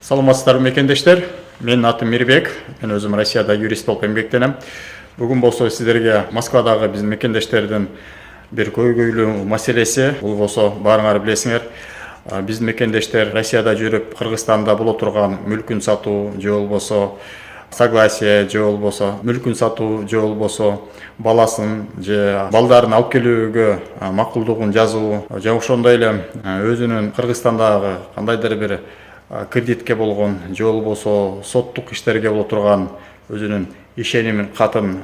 Саламатсыздарбы мекендештер. Менин атым Мирбек. Мен өзүм Россияда юрист болуп эмгектенем. Бүгүн болсо сиздерге Москвадагы биздин мекендештердин бир көйгөйлүү маселеси, бул болсо баарыңар билесиңер. Биздин мекендештер Россияда жүрүп, Кыргызстанда боло турган мүлкүн сатуу же болбосо согласие же болбосо мүлкүн сатуу же болбосо баласын же балдарын алып келүүгө макулдугун жазуу же ошондой эле өзүнүн Кыргызстандагы кандайдыр бир кредитке болгон же болбосо соттук иштерге боло турган өзүнүн ишенимин катын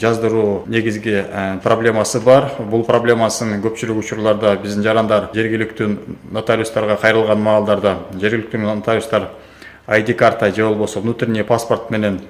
жаздыруу негизги проблемасы бар. Бул проблемасын көпчүлүк учурларда биздин жарандар жергиликтүү нотариустарга кайрылган маалдарда жергиликтүү нотариустар ID карта же болбосо внутренний паспорт менен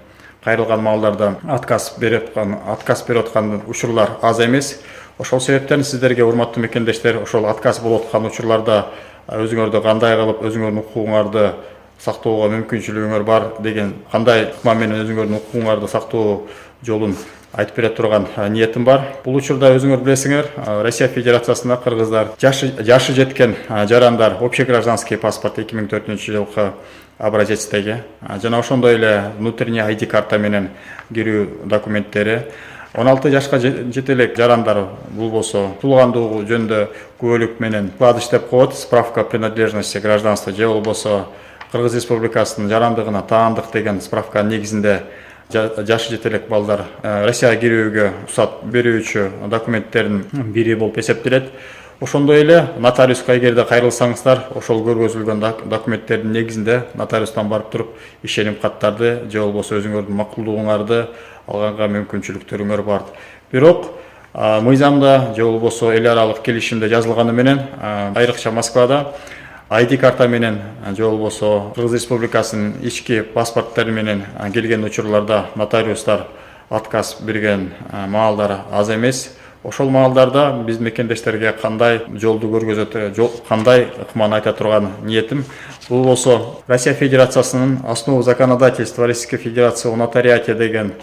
кайрылган маалдарда отказ берип аткан учурлар аз эмес. Ошол себептен сиздерге урматтуу мекендештер, ошол отказ болуп аткан учурларда өзүңөрдү кандай кылып өзүңөрдүн укугуңарды сактоого мүмкүнчүлүгүңөр бар деген кандай ыкма менен өзүңөрдүн укугуңарды сактоо жолун айтып бере турган ниетим бар. Бул учурда өзүңөр билесиңер, Россия Федерациясында кыргыздар жашы жеткен жарандар общегражданский паспорт 2004 жылкы образецтеги жана ошондой эле внутренний ID карта менен кирүү документтери 16 жашка жете элек жарандар бул болсо туулгандыгы жөнүндө күбөлүк менен вкладыш деп коет, справка принадлежности гражданства же болбосо Кыргыз Республикасынын жарандыгына таандык деген справка негизинде жашы жете элек балдар Россияга кирүүгө уруксат берүүчү документтердин бири болуп эсептелет. Ошондой эле нотариуска эгерде кайрылсаңыздар, ошол көргөзүлгөн документтердин негизинде нотариустан барып туруп ишеним каттарды же болбосо өзүңөрдүн макулдугуңарды алганга мүмкүнчүлүктөрүңөр бар. Бирок мыйзамда же болбосо эл аралык келишимде жазылганы менен айрыкча Москвада ID карта менен же болбосо Кыргыз Республикасынын ички паспорттары менен келген учурларда нотариустар отказ берген маалдар аз эмес. Ошол маалдарда биз мекендештерге кандай жолду көргөзөт, кандай ыкманы айта турган ниетим. Бул болсо Россия Федерациясынын основу законодательства Российской Федерации о нотариате деген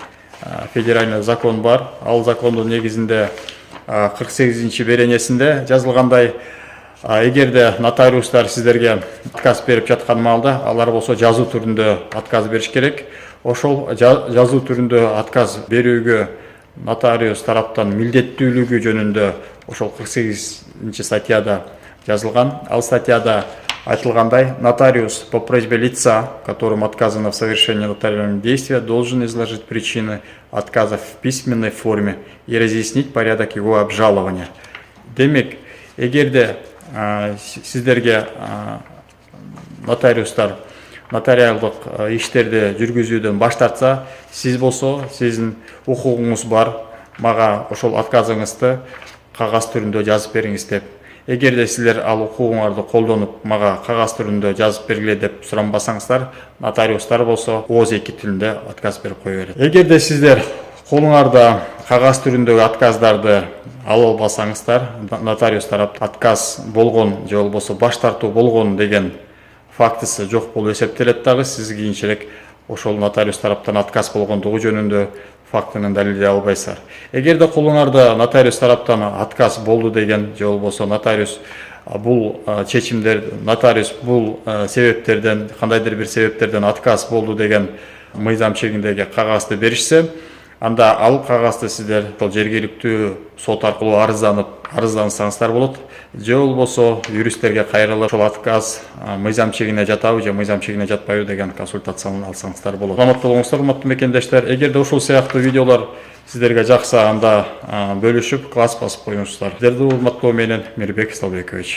федеральный закон бар. Ал закондун негизинде 48-чи беренесинде жазылгандай, эгерде нотариустар сиздерге отказ берип жаткан маалда, алар болсо жазуу түрүндө отказ бериш керек. Ошол жазуу түрүндө отказ берүүгө нотариус тараптан милдеттүүлүгү жөнүндө ошол 48-чи статьяда жазылган. Ал статьяда айтылгандай, нотариус по просьбе лица, которому отказано в совершении нотариального действия, должен изложить причины отказа в письменной форме и разъяснить порядок его обжалования. Демек, эгерде сиздерге нотариустар нотариалдык иштерди жүргүзүүдөн баш тартса, сиз болсо сиздин укугуңуз бар, мага ошол отказыңызды кагаз түрүндө жазып бериңиз деп. Эгерде силер ал укугуңарды колдонуп, мага кагаз түрүндө жазып бергиле деп суранбасаңыздар, нотариустар болсо ооз эки тилинде отказ берип кое берет. Эгерде сиздер колуңарда кагаз түрүндөгү отказдарды ала албасаңыздар, нотариус тарап отказ болгон же болбосо баш тартуу болгон деген фактысы жок болуп эсептелет дагы, сиз кийинчерээк ошол нотариус тараптан отказ болгондугу жөнүндө фактынын далилдей албайсыздар. Эгерде колуңарда нотариус тараптан отказ болду деген же болбосо нотариус бул себептерден кандайдыр бир себептерден отказ болду деген мыйзам чегиндеги кагазды беришсе, анда ал кагазды сиздер ошол жергиликтүү сот аркылуу арыздансаңыздар болот. Же болбосо юристтерге кайрылып ошол отказ мыйзам чегине жатабы же мыйзам чегине жатпайбы деген консультацияны алсаңыздар болот. Саламатта болуңуздар, урматтуу мекендештер. Эгерде ушул сыяктуу видеолор сиздерге жакса, анда бөлүшүп класс басып коюңуздар. Сиздерди урматтоо менен Мирбек Салбекович.